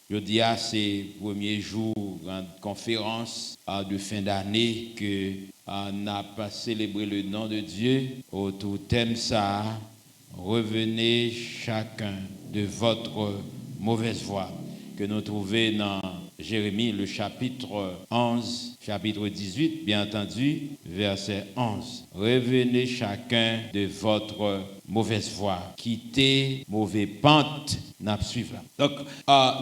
Je dis à ces premiers jours de conférence de fin d'année que on a pas célébré le nom de Dieu. Autour thème ça, revenez chacun de votre mauvaise voie que nous trouvons dans Jérémie, le chapitre 11, chapitre 18, bien entendu, verset 11. Revenez chacun de votre mauvaise voie. Quittez mauvaise pente, n'a suivre. Donc,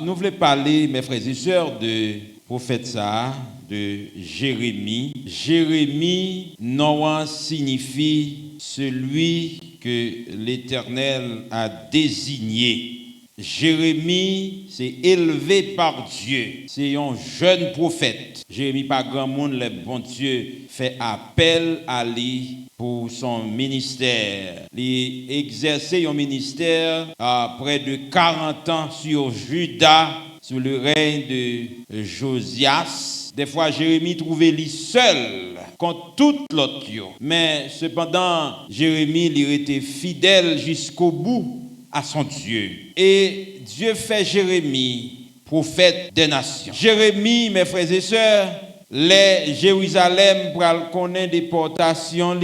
nous voulons parler, mes frères et sœurs, de prophète ça, de Jérémie. Jérémie, non signifie celui que l'Éternel a désigné. Jérémie, c'est élevé par Dieu. C'est un jeune prophète. Jérémie, par grand monde, le bon Dieu fait appel à lui pour son ministère. Il exerçait un ministère à près de 40 ans sur Juda, sous le règne de Josias. Des fois, Jérémie trouvait lui seul contre toute l'autre. Mais cependant, Jérémie, il était fidèle jusqu'au bout à son Dieu. Et Dieu fait Jérémie prophète des nations. Jérémie, mes frères et sœurs, les Jérusalem pral connaît déportation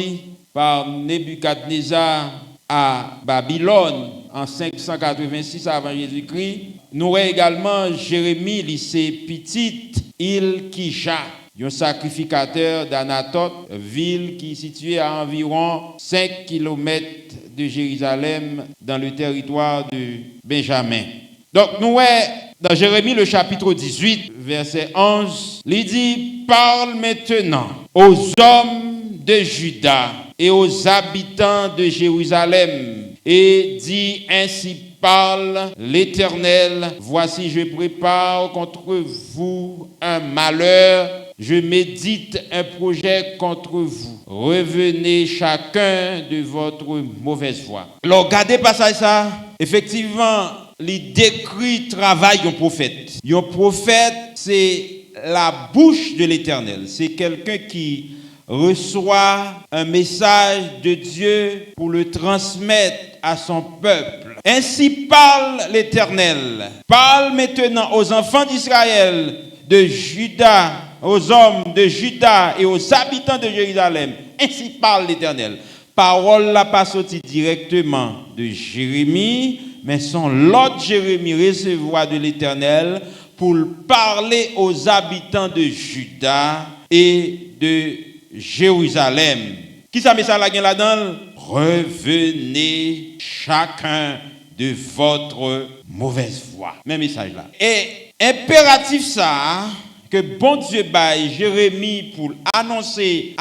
par Nebuchadnezzar à Babylone en 586 avant Jésus-Christ. Nous avons également Jérémie, c'est petite île Kisha, un sacrificateur d'Anatote, ville qui est située à environ 5 km de Jérusalem dans le territoire de Benjamin. Donc nous dans Jérémie le chapitre 18, verset 11, il dit « Parle maintenant aux hommes de Juda et aux habitants de Jérusalem et dit ainsi parle l'Éternel, voici je prépare contre vous un malheur, je médite un projet contre vous. Revenez chacun de votre mauvaise voie. » Alors, regardez passage ça. Effectivement, il décrit le travail d'un prophète. Un prophète, c'est la bouche de l'Éternel. C'est quelqu'un qui reçoit un message de Dieu pour le transmettre à son peuple. Ainsi parle l'Éternel. Parle maintenant aux enfants d'Israël, de Juda, aux hommes de Juda et aux habitants de Jérusalem. Ainsi parle l'Éternel. Parole là pas sortie directement de Jérémie, mais son l'autre Jérémie recevoir de l'Éternel pour parler aux habitants de Juda et de Jérusalem. Qui ça met ça là-dedans? Revenez chacun de votre mauvaise voie. Même message là. Et impératif ça, que bon Dieu baille Jérémie pour annoncer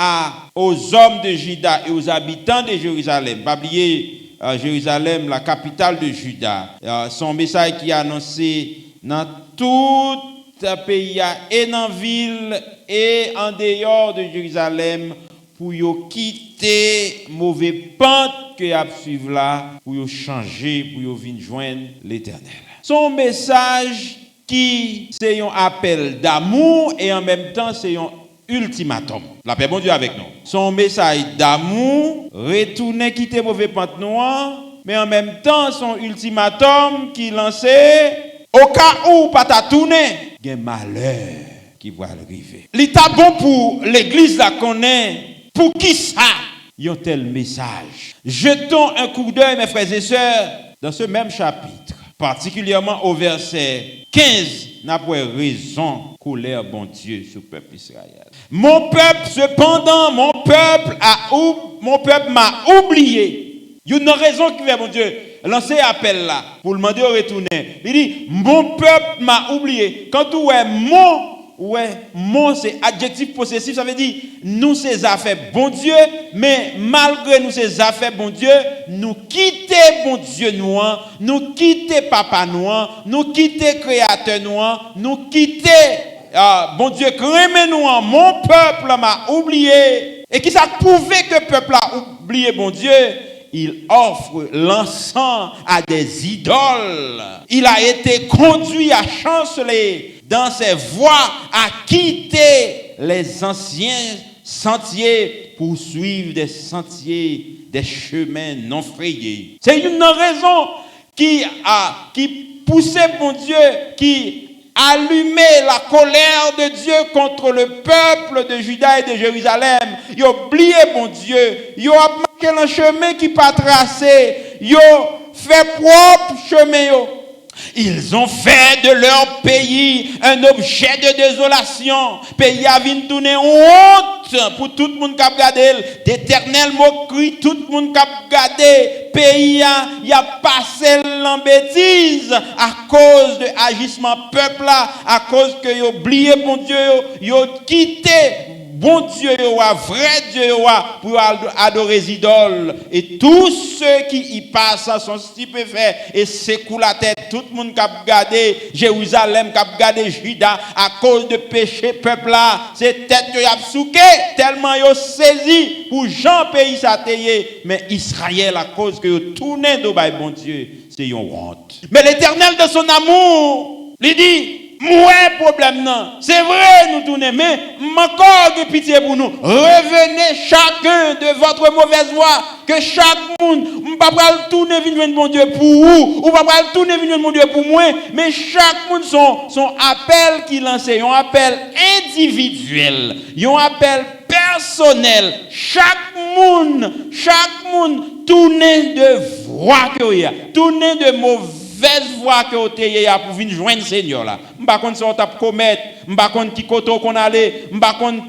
aux hommes de Juda et aux habitants de Jérusalem. Pas oublier Jérusalem, la capitale de Juda. Son message qui est annoncé dans tout le pays et dans la ville et en dehors de Jérusalem pour quitter mauvais pente que y a suivre là, pour changer, pour venir joindre l'Éternel. Son message qui c'est un appel d'amour et en même temps c'est un ultimatum. La paix bon Dieu avec nous. Son message d'amour, retourner quitter mauvais pente noire, mais en même temps son ultimatum qui lançait au cas où pas ta tourner, il y a malheur qui va arriver. L'état bon pour l'église la connaît. Pour qui ça? Il y a un tel message. Jetons un coup d'œil, mes frères et sœurs, dans ce même chapitre, particulièrement au verset 15, n'a pas raison colère bon Dieu sur le peuple Israël. Mon peuple, cependant, mon peuple m'a oublié. Il y a une raison qui fait mon Dieu lancer appel là pour le demander de retourner. Il dit mon peuple m'a oublié. Quand tu es mon c'est adjectif possessif, ça veut dire nous ces affaires bon Dieu, mais malgré nous ces affaires bon Dieu, nous quitter bon Dieu nous quitter papa nous quitter créateur nous quitter bon Dieu créé nous, mon peuple m'a oublié. Et qui ça prouvé que le peuple a oublié bon Dieu? Il offre l'encens à des idoles. Il a été conduit à chanceler dans ses voies, à quitter les anciens sentiers pour suivre des sentiers, des chemins non frayés. C'est une raison qui poussait mon Dieu, qui allumé la colère de Dieu contre le peuple de Juda et de Jérusalem. Ils ont oublié mon Dieu. Ils ont marqué le chemin qui pas tracé. Ils ont fait propre chemin. Ils ont fait de leur pays un objet de désolation. Pays a venu tourner honte pour tout le monde qui a regardé. D'éternel moquerie, tout le monde qui a regardé. Pays a passé en bêtise à cause de l'agissement peuple là, à cause que ils ont oublié mon Dieu, ils ont quitté bon Dieu, vrai Dieu, pour adorer les idoles. Et tous ceux qui y passent sont stupéfaits et secouent la tête. Tout le monde qui a regardé Jérusalem, qui a regardé Juda, à cause de péché peuple là, c'est tête qui a souqué, tellement ils ont saisi pour Jean pays s'atteiller. Mais Israël, à cause que ils tourné de bon Dieu, c'est une honte. Mais l'Éternel de son amour, il dit, moi problème non, c'est vrai nous tournons, mais encore de pitié pour nous. Revenez chacun de votre mauvaise voie, que chaque monde, on pas le tourner venir mon Dieu pour vous, ou pas le tourner venir mon Dieu pour moi, mais chaque monde son appel qui lance, un appel individuel, un appel personnel. Chaque monde tourner de voie que y a, tourner de mauvaise voie que vous avez pour venir joindre le Seigneur là. M'pa konn ça t'a commettre, m'pa konn qui côté qu'on allait, m'pa konn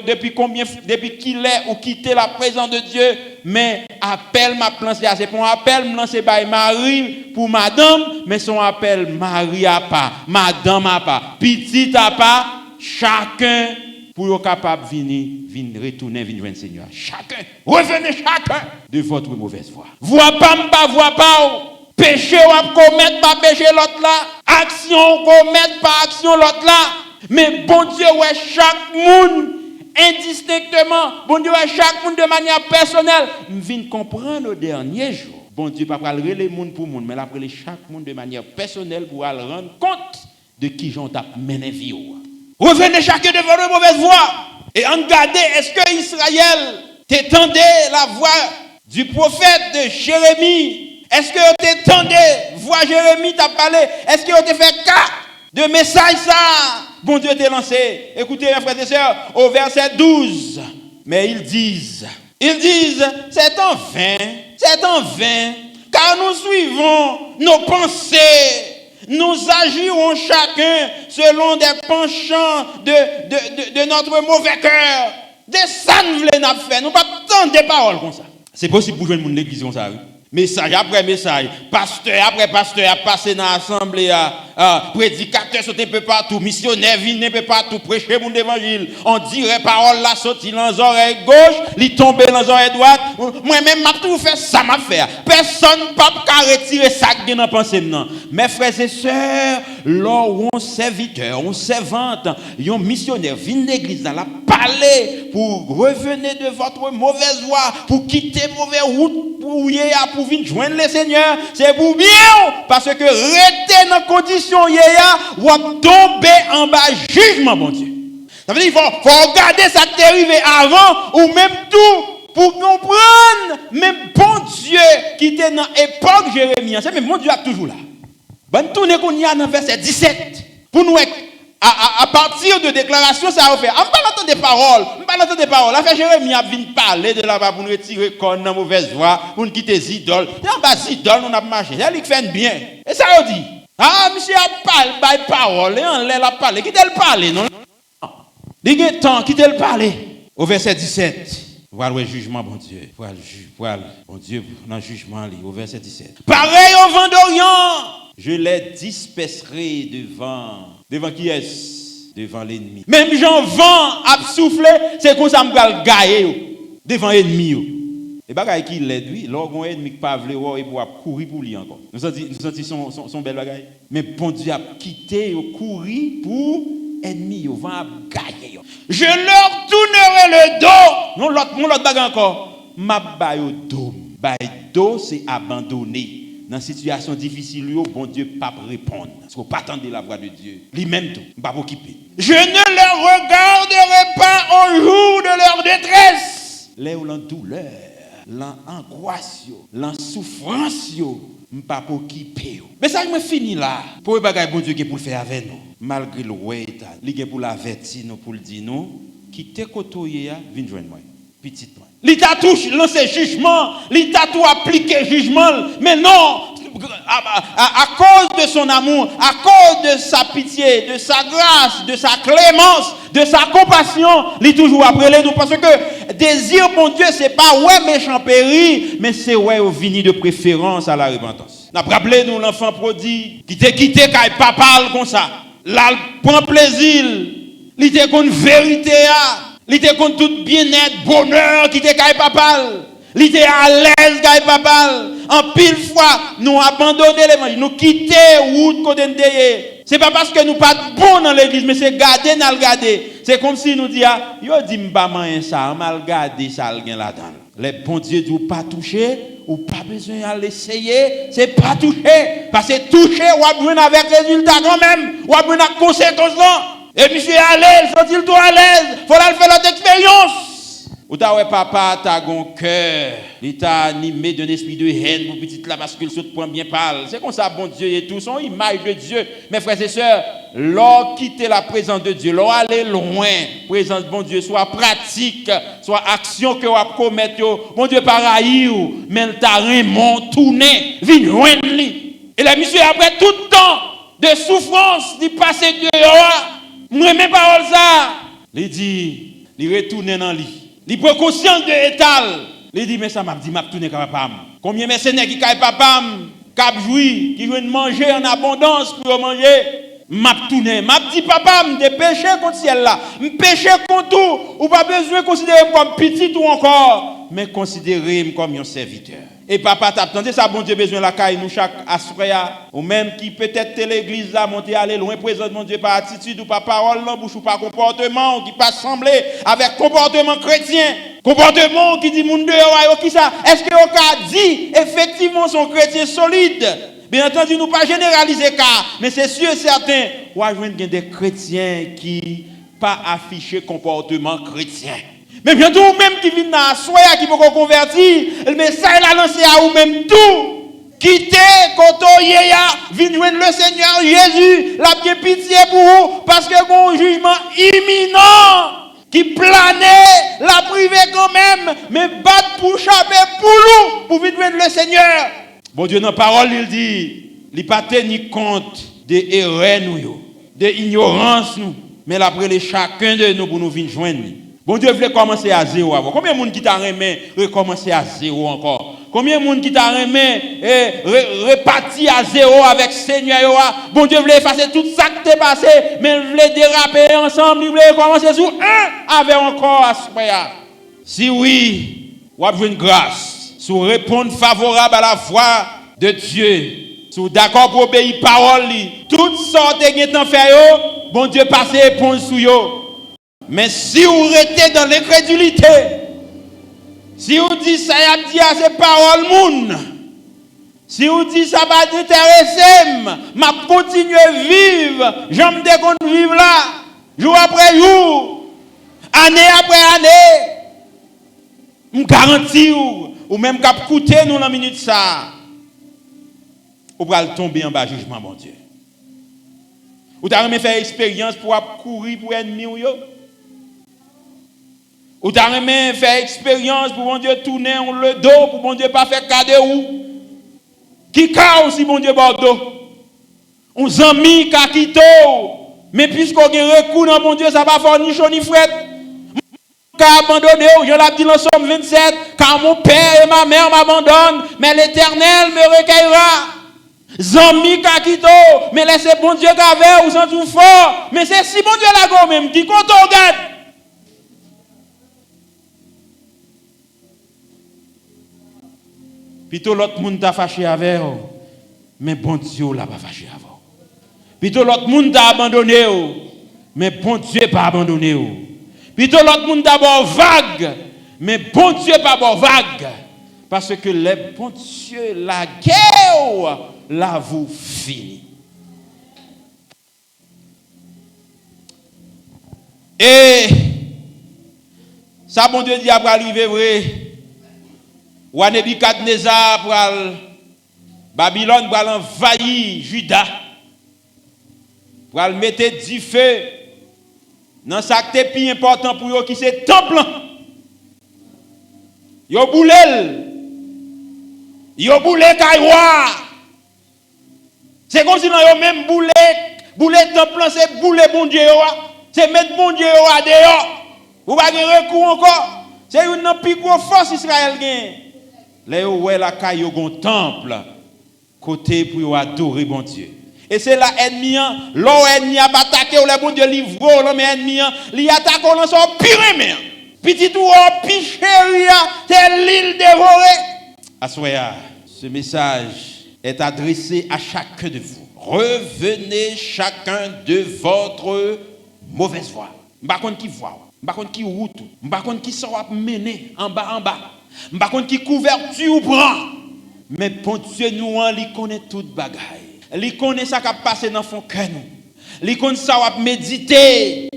depuis combien depuis qu'il est ou quitter la présence de Dieu, mais appel m'a lancé, c'est pour appel me lancer by Marie pour madame, mais son appel Marie a pas, madame a pas, petite a pas, chacun pour être capable de venir retourner, venir joindre le Seigneur. Chacun, revenez chacun de votre mauvaise voie. Voix pas. Péché ou commettre pas péché l'autre là. Action commettre pas action l'autre là. Mais bon Dieu, ouais, chaque monde indistinctement. Bon Dieu, ouais, chaque monde de manière personnelle. Je viens comprendre au dernier jour. Bon Dieu, pas parler les monde pour monde, mais après chaque monde de manière personnelle pour aller rendre compte de qui j'en tape mené vie. Revenez chacun de votre mauvaise voie. Et regardez, est-ce que Israël t'étendait la voix du prophète de Jérémie? Est-ce que vous t'entendez, voix Jérémie t'a parlé? Est-ce que vous t'avez fait cas de message ça? Bon Dieu t'a lancé. Écoutez, mes frères et sœurs, au verset 12. Mais ils disent, c'est en vain, car nous suivons nos pensées. Nous agirons chacun selon des penchants de notre mauvais cœur. Des ça nous voulons faire. Nous ne pouvons pas entendre des paroles comme ça. C'est possible pour jouer dans l'église comme ça, oui. Message après message, pasteur après pasteur, passé dans l'assemblée, prédicateur sauter peu partout, missionnaire viennent peu partout, prêcher mon évangile. On dirait parole là sorti dans les oreilles gauche, li tomber dans les oreilles droite. Moi-même, m'a tout fait ça m'a fait. Personne pas retirer ça qui dans pensée non. Mes frères et sœurs, lors un serviteur, un servante, un missionnaire vient de l'église dans la parler pour revenir de votre mauvaise voie, pour quitter mauvaise route pour venir joindre le Seigneur, c'est pour bien, parce que rester dans condition yéya ou tomber en bas jugement bon Dieu. Ça veut dire qu'il faut regarder ça qui est arrivé avant ou même tout pour comprendre même bon Dieu qui était dans l'époque Jérémie, c'est même bon Dieu est toujours là. Bonne tournée qu'on y a dans verset 17 pour nous à partir de déclaration, ça va faire. On ne parle pas des paroles. La frère Jérémie a venu parler de là-bas pour nous retirer con dans mauvaise voie, pour nous quitter les idoles. Et en bas, les idoles, on a marché. Elle fait bien. Et ça, on dit. Ah, monsieur a parlé de parole. Et on l'a parlé. Quittez le parler, non? Il y a temps, quittez le parler. Au verset 17. Voilà le jugement, bon Dieu. Voilà, bon Dieu, dans le jugement, au verset 17. Pareil au vent d'Orient, je les disperserai devant qui est-ce? Devant l'ennemi. Même Jean vent a soufflé, c'est comme ça me va gailler devant l'ennemi. Et bagaille qui l'aide, oui, lorsqu'on ennemi qui pas vle et pour courir pour lui encore. Nous sentons son bel bagaille. Mais bon Dieu a quitté courir pour ennemi, vent a gailler. Je leur tournerai le dos. Non l'autre bagaille encore. Ma baille dos. Baille dos c'est abandonné. Dans une situation difficile, bon Dieu pas répondre. Parce qu'on pas attendre la voix de Dieu. Lui-même tout, pas occuper. Je ne leur regarderai pas au jour de leur détresse. Là où l'en douleur, l'en angoisse, l'en souffrance, m'pas pour quitter. Mais ça me fini là. Pour bagay bon Dieu qui pour le faire avec nous. Malgré le ouais, il pour l'avertir nous pour le dire nous, quitter côtoyer vinn joindre moi. Petite moi. L'État touche lancer jugement, l'État tout appliquer jugement, mais non à cause de son amour, à cause de sa pitié, de sa grâce, de sa clémence, de sa compassion, il toujours après nous parce que désir mon Dieu c'est pas ouais méchant péri, mais c'est ouais au vini de préférence à la repentance. N'a rappelé nous l'enfant prodigue qui t'a quitté quand papa comme ça. Là prend plaisir, il était contre vérité il était contre tout bien-être, bonheur qui était quand papa. Il était à l'aise quand papa. En pile fois, nous abandonner l'évangile, nous quitter route côté de. C'est pas parce que nous pas bon dans l'église, mais c'est garder dans le garder. C'est comme si nous disions, yo dit m'pas man ça, mal garder ça le gain là-dedans. Les bons Dieu dit pas toucher ou pas besoin d'aller essayer, c'est pas toucher parce que toucher ou a besoin avec résultat quand même, ou a besoin avec conséquences là. Et monsieur à l'aise, sent-il tout à l'aise, faut aller faire notre expérience. Ou ta ouais papa ta gon cœur, il t'a animé d'un esprit de haine pour petite la parce qu'il se prend bien parle. C'est comme ça bon Dieu et tout son image de Dieu. Mes frères et sœurs, l'or quitter la présence de Dieu, l'or aller loin, présence bon Dieu soit pratique, soit action que on commettre bon Dieu pas haïr mais t'a remont tourner, vinn joindre lui. Et la monsieur après tout le temps de souffrance, il passe dehors. Moi mes paroles ça, il dit, il retourne dans lui. Il prend conscience de l'étal. Il dit mais ça m'a dit m'a tourner comme papa. Combien mercenaires qui caille papa, cap joui, qui veulent manger en abondance pour manger, m'a tourner. M'a dit papa, me péché contre ciel là. Me péché contre tout, ou pas besoin de considérer comme petit ou encore, mais considérer comme un serviteur. Et papa t'a attendu ça bon Dieu besoin la caille nous chaque assoya ou même qui peut-être l'église là monter aller loin présent mon Dieu par attitude ou par parole en bouche ou par comportement ou qui pas sembler avec comportement chrétien, comportement qui dit moun dehors qui ça est-ce que on a dit effectivement son chrétien solide. Bien entendu nous pas généraliser car mais c'est sûr certain ou a joindre des chrétiens qui pas afficher comportement chrétien. Mais bientôt, même qui vient dans la soya, qui peut convertir, le message l'a lancé à vous même tout. Quittez, kotoyeya, venez joindre le Seigneur Jésus, la bien pitié pour vous, parce que un jugement imminent qui planait, la privé quand même, mais battre pour chaper pour nous, pour venir joindre le Seigneur. Bon Dieu, dans la parole, il dit, il n'a pas tenu compte des erreurs, de l'ignorance, mais après chacun de nous pour nous venir joindre. Bon Dieu voulait commencer à zéro avant. Combien de monde qui t'a remis recommencer à zéro encore? Combien de monde qui t'a remis reparti à zéro avec Seigneur? Bon Dieu voulait effacer tout ça qui t'est passé, mais il voulait déraper ensemble, il voulait commencer sur un avec encore à ce moment. Si oui, vous avez une grâce, si vous répondez favorable à la voix de Dieu, si vous d'accord pour obéir à la parole, toutes sortes de temps faire, bon Dieu passe éponge sur vous. Mais si vous restez dans l'incrédulité, si vous dites ça y a dit à ces paroles moun, si vous dites ça va t'intéresser, m'a continuer à vivre, j'aime de vivre là, jour après jour, année après année, je garantis ou même qu'à coûter nous la minute ça, ou va tomber en bas jugement mon Dieu. Ou t'as jamais fait expérience pour courir pour ennemi ou yo? Ou t'as même fait expérience pour mon Dieu tourner le dos pour mon Dieu pas faire cadeau ou qui ka aussi mon Dieu bordeaux on zami ka quito mais puisqu'on a recours dans mon Dieu ça va faire ni chaud ni fret ka abandonné je l'ai dit dans Somme 27 car mon père et ma mère m'abandonnent mais l'Éternel me recueillera. Zami ka quito mais laissez bon Dieu qu'avec ou sans tout fort mais c'est si bon Dieu la go même qui quand on regarde. Plutôt l'autre monde t'a fâché avec vous, mais bon Dieu l'a pas fâché avec vous. Plutôt l'autre monde t'a abandonné, mais bon Dieu pas abandonné. Plutôt l'autre monde t'a bon vague, mais bon Dieu pas bon vague. Parce que le bon Dieu la guerre la vous fini. Et ça bon Dieu dit après arriver vrai. Ou Nebukadnezar pour Babylone va envahir Juda. Pour mettre du feu dans ce qui est plus important pour eux qui c'est temple. Yo boulel. Yo boulé kaywa. C'est comme si yo même boulé temple c'est boulé bon Dieu c'est mettre bon Dieu dehors. Ou pas de recours encore. C'est une plus grosse force Israël gagne. Là où la caille au temple côté pour adorer bon Dieu. Et c'est là ennemi l'ennemi a attaqué ou le bon Dieu livre l'homme ennemi li attaque on son pire mer. Petit ou picheria c'est l'île dévorée. Assoya, ce message est adressé à chacun de vous. Revenez chacun de votre mauvaise voie. M'pa konn qui voie. M'pa konn qui route, m'pa konn qui soit mené en bas, m'pa konn qui couverture ou prend. Mais bon Dieu nous il connaît toute bagaille. Il connaît ça qui a passé dans son cœur nous. Il connaît ça va méditer.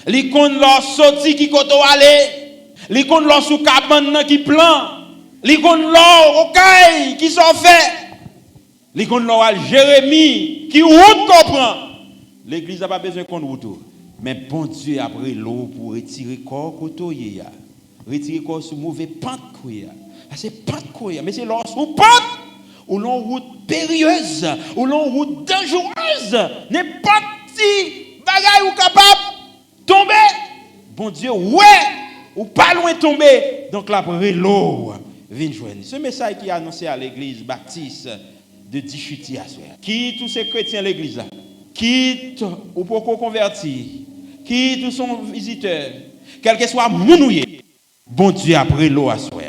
Il connaît leur sortie qui koto aller. Il connaît leur sous cabane qui plan. Il connaît leur okaï qui sont fait. Il connaît leur Jérémie qui route comprend. L'église n'a pas besoin qu'on route. Mais bon Dieu après l'eau pour retirer corps kotoye ya. Retirer corps sous mauvais pente koya. C'est pente koya mais c'est leur sous pente ou l'on route périlleuse ou l'on route dangereuse. N'importe si bagaille ou capable tomber. Bon Dieu ouais ou pas loin tomber. Donc là après l'eau vient joindre. Ce message qui est annoncé à l'église baptiste de Dichuti à soir. Qui tous ces chrétiens à l'église là? Quitte ou pour convertir, quitte ou son visiteur, quel que soit mounouye, bon Dieu après l'eau à soi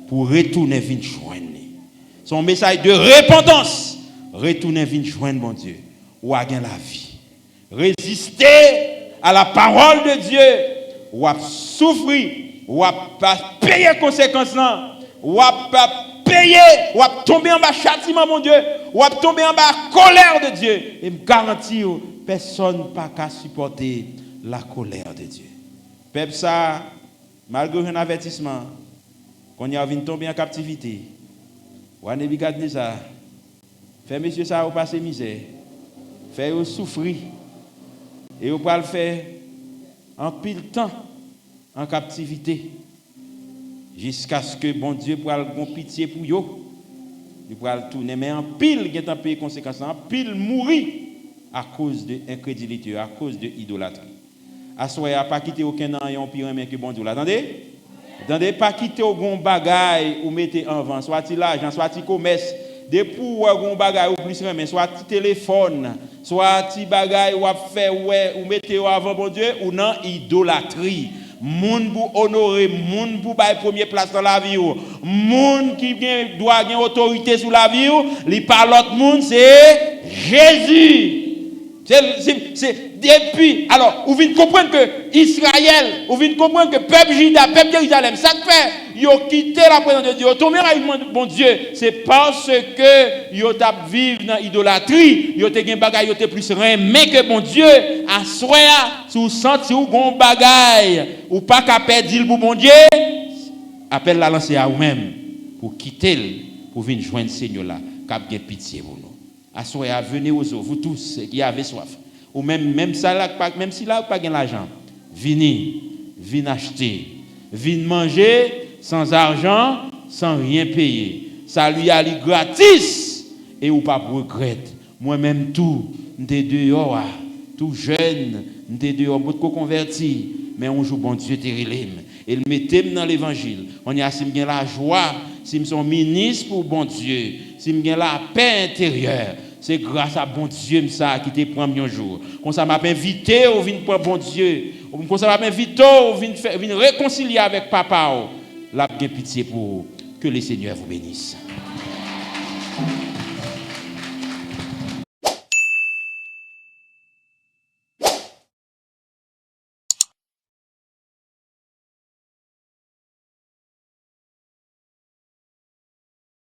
pour retourner vinn joindre. Son message de repentance, retourner vinn joindre bon Dieu ou à gagner la vie. Résister à la parole de Dieu ou à souffrir ou à payer conséquences là, ou à payer ou à tomber en bas châtiment mon Dieu ou à tomber en bas colère de Dieu et me garantir personne pas qu'à supporter la colère de Dieu. Peuple ça malgré un avertissement qu'on y a vient tomber en captivité. Ou Nebukadnezar fait monsieur ça ou passer misère. Fait ou souffrir et ou pas le faire en pile temps en captivité. Jusqu'à ce que bon Dieu pourra avoir pitié pour eux. Il pourra tourner, mais en pile, il y a un pays conséquence, en pile mourir à cause de l'incrédulité, à cause de l'idolâtrie. Assoya, pas quitter aucun an et on pire que bon Dieu. Attendez? Attendez, pas quitter aucun bagaille ou mettez en vente, soit l'argent, soit le commerce, des pour aucun bagaille ou plus mais soit téléphone, soit bagaille ou fait ou mettez avant bon Dieu ou non idolâtrie. Moun pour honorer, moun pour bailler première place dans la vie, moun qui doit gagner autorité sur la vie, li par l'autre moun c'est Jésus. C'est depuis alors vous venez comprendre que Israël, vous venez comprendre que peuple Juda, peuple Jérusalem, ça fait yo quitté la présence de Dieu, tombé dans bon Dieu, c'est parce que yo t'a vivre dans idolâtrie, yo te gen bagay yo te plus mais que bon Dieu à soya sous senti ou gon bagay ou pas qu'à perdre pour bon Dieu, appelle la lancer à vous-même pour quitter pour venir joindre Seigneur là, cap gen pitié pour nous. À soya venez aux eaux, vous tous qui avez soif. Ou même ça là même si là pas gain l'argent, venez acheter, venez manger sans argent, sans rien payer. Ça lui a gratis et ou pas regret. Moi-même tout m'étais dehors, tout jeune, m'étais dehors pour converti, mais on joue bon Dieu terrible. Il mettait dans l'évangile. On y a si m'gain la joie, si m'son ministre pour bon Dieu, si m'gain la paix intérieure. C'est grâce à bon Dieu ça qui te prend un jour. Comme ça m'a invité au vinn pour bon Dieu. Comme ça m'a invité au vinn réconcilier avec papa. La pitié pour que le Seigneur vous bénisse.